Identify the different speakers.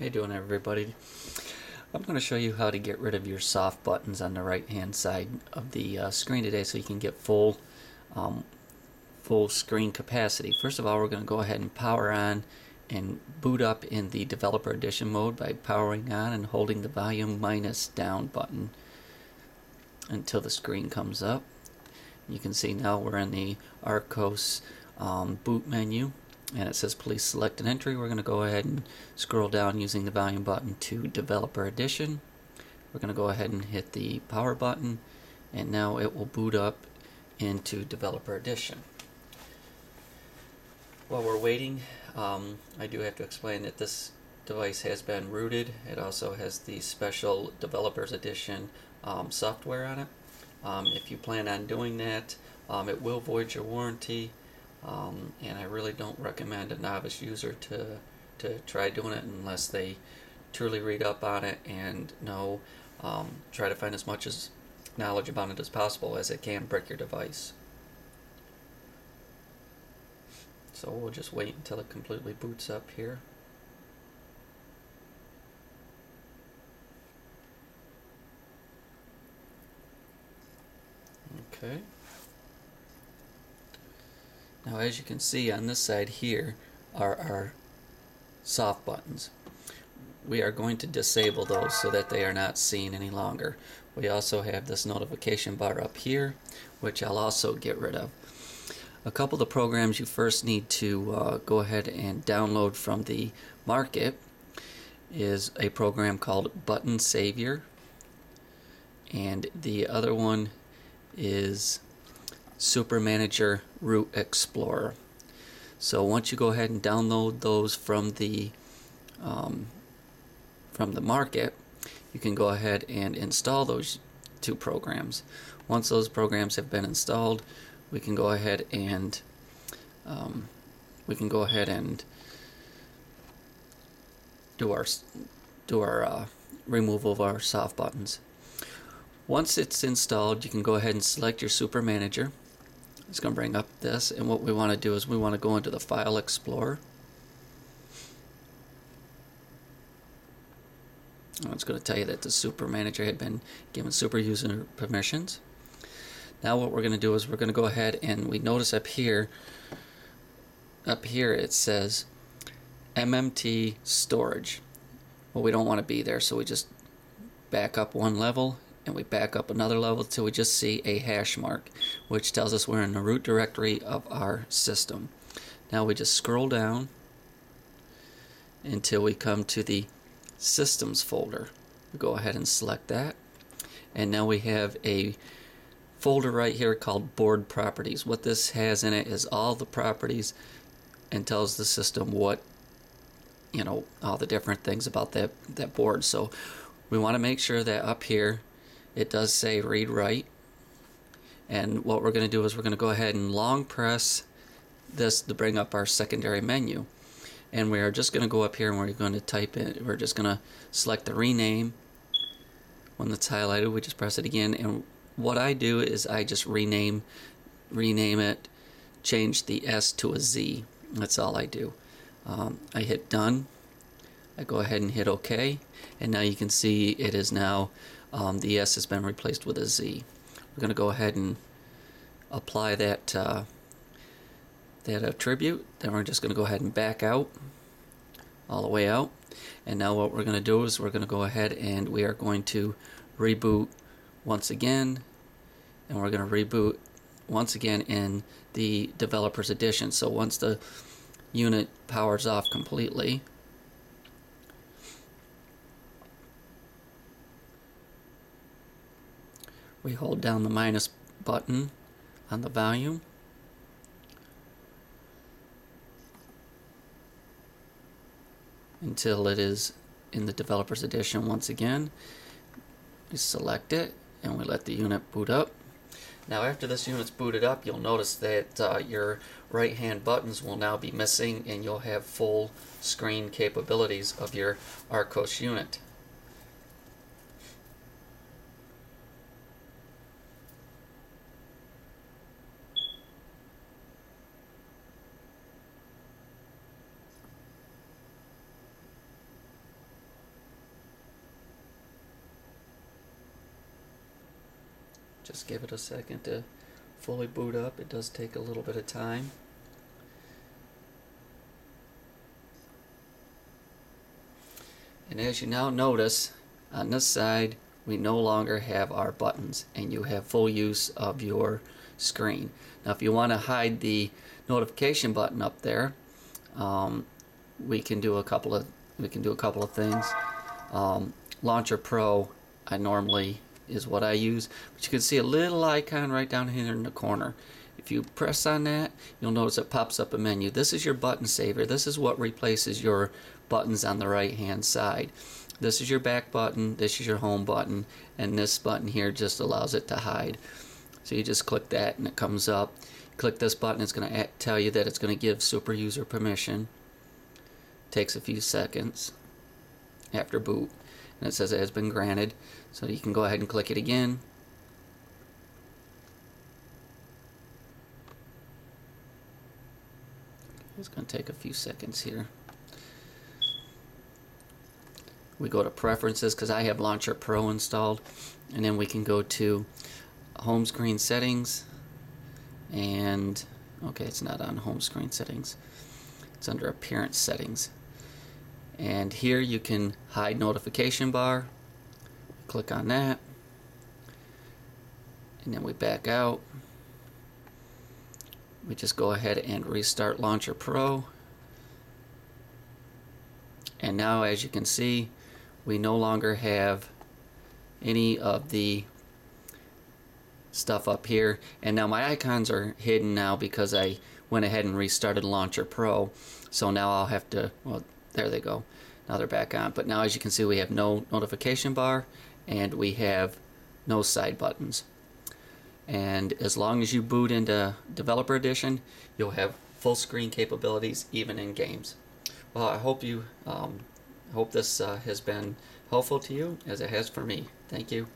Speaker 1: How you doing, everybody? I'm going to show you how to get rid of your soft buttons on the right hand side of the screen today so you can get full screen capacity. First of all, we're going to go ahead and power on and boot up in the developer edition mode by powering on and holding the volume minus down button until the screen comes up. You can see now we're in the Archos boot menu, and it says please select an entry. We're going to go ahead and scroll down using the volume button to developer edition. We're going to go ahead and hit the power button, and now it will boot up into developer edition. While we're waiting, I do have to explain that this device has been rooted. It also has the special developers edition software on it. If you plan on doing that, it will void your warranty, and I really don't recommend a novice user to try doing it unless they truly read up on it and know, try to find as much knowledge about it as possible, as it can break your device. So we'll just wait until it completely boots up here. Okay. Now, as you can see on this side here are our soft buttons. We are going to disable those so that they are not seen any longer. We also have this notification bar up here, which I'll also get rid of. A couple of the programs you first need to go ahead and download from the market is a program called Button Savior, and the other one is Super Manager Root Explorer. So once you go ahead and download those from the market, you can go ahead and install those two programs. Once those programs have been installed, we can go ahead and do our removal of our soft buttons. Once it's installed, you can go ahead and select your Super Manager. It's going to bring up this, and what we want to do is we want to go into the File Explorer. It's going to tell you that the Super Manager had been given super user permissions. Now what we're going to do is we're going to go ahead and we notice up here it says MMT storage. Well, we don't want to be there, so we just back up one level and we back up another level until we just see a hash mark, which tells us we're in the root directory of our system. Now we just scroll down until we come to the systems folder. We go ahead and select that, and now we have a folder right here called board properties. What this has in it is all the properties and tells the system what, all the different things about that board. So we want to make sure that up here it does say read write, and what we're going to do is we're going to go ahead and long press this to bring up our secondary menu, and we are just going to go up here and we're going to type in, we're just going to select the rename. When it's highlighted, we just press it again, and what I do is I just rename it, change the S to a Z. That's all I do. I hit done. I go ahead and hit OK, and now you can see it is now the S has been replaced with a Z. We're going to go ahead and apply that attribute. Then we're just going to go ahead and back out all the way out. And now what we're going to do is we're going to go ahead and we are going to reboot once again, and we're going to reboot once again in the developers edition. So once the unit powers off completely, we hold down the minus button on the volume, until it is in the developers edition once again. We select it and we let the unit boot up. Now after this unit's booted up, you'll notice that your right hand buttons will now be missing, and you'll have full screen capabilities of your Archos unit. Just give it a second to fully boot up. It does take a little bit of time. And as you now notice, on this side we no longer have our buttons, and you have full use of your screen. Now if you want to hide the notification button up there, we can do a couple of things. LauncherPro is what I use, but you can see a little icon right down here in the corner. If you press on that, you'll notice it pops up a menu. This is your button saver. This is what replaces your buttons on the right hand side. This is your back button, this is your home button, and this button here just allows it to hide. So you just click that and it comes up. Click this button, it's going to tell you that it's going to give super user permission. Takes a few seconds after boot, and it says it has been granted. So you can go ahead and click it again. It's going to take a few seconds here. We go to preferences because I have LauncherPro installed, and then we can go to home screen settings, and okay, it's not on home screen settings, it's under appearance settings, and here you can hide notification bar. Click on that, and then we back out. We just go ahead and restart LauncherPro, and now as you can see, we no longer have any of the stuff up here, and now my icons are hidden now because I went ahead and restarted LauncherPro. So now I'll have to, well, there they go, now they're back on. But now as you can see, we have no notification bar and we have no side buttons. And as long as you boot into Developer Edition, you'll have full screen capabilities even in games. Well, I hope this has been helpful to you, as it has for me. Thank you.